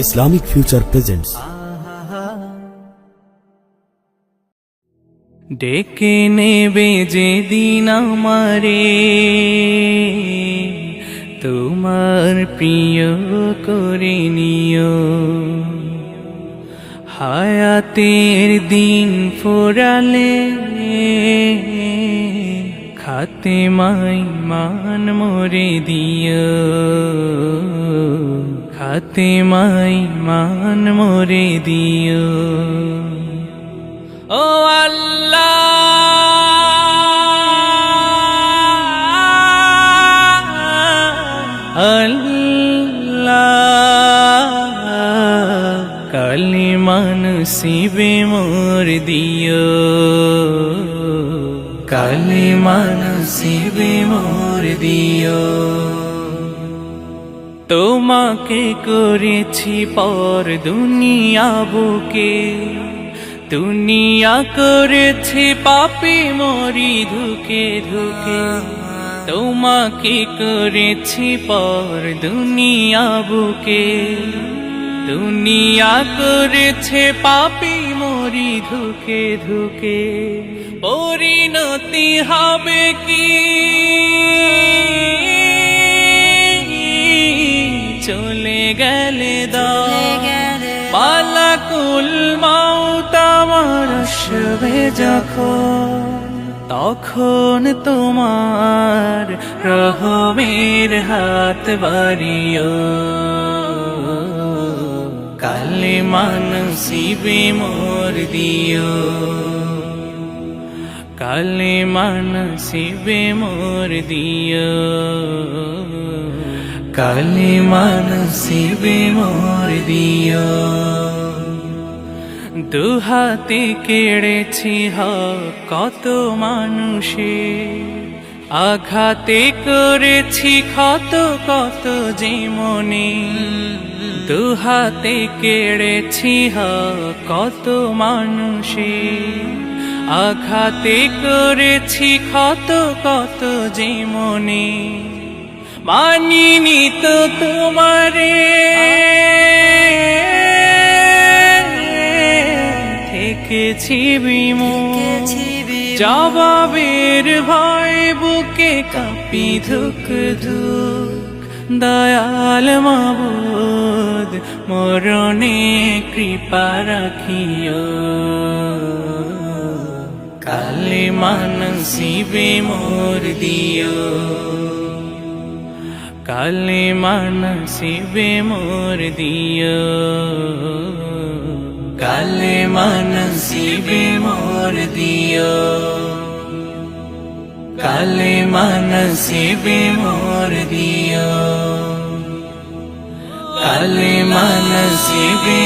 Islamic Future presents ডেকে নেবে যেদিন আমারে তোমার প্রিয় করে নিও, হায়াতের দিন ফোরালে খাতেমাই মান মোরে দিও, খাতেমাই মান মোরে দিও। ও আল্লাহ আল্লাহ, কালিমা নসিবে মোর দিও, কালিমা নসিবে মোর দিও। তোমাকে করেছি পর দুনিয়া বুকে, দুনিয়া করেছি পাপী মরি ধুকে ধুকে। তোমাকে করেছি পর দুনিয়া বুকে, দুনিয়া করেছে পাপী মরি ধুকে ধুকে। পরিণতি হবে কি চলে গেলে মালাকুল মাউত আমার আসবে যখন, তখন তোমার রহমের হাত বাড়িও, কালিমা নসিবে মোর দিও, কালিমা নসিবে মোর দিও, কালিমা নসিবে মোর দিও। দুহাতে কেড়েছি হক কত মানুষে, আঘাতে করেছি ক্ষত কত জীবনে। দুহাতে কেড়েছি হক কত মানুষে, আঘাতে করেছি ক্ষত কত জীবনে। মানিনি তো তোমারে থেকেছি বিমুখ, জবাবের ভয় বুকে কাঁপি ধুক ধুক। দয়াল মাবুদ মরণে কৃপা রাখিও, কালিমা নসিবে মোর দিও, কালিমা নসিবে মোর দিও, কালিমা নসিবে মোর দিও, কালিমা নসিবে মোর দিও, কালিমা নসিবে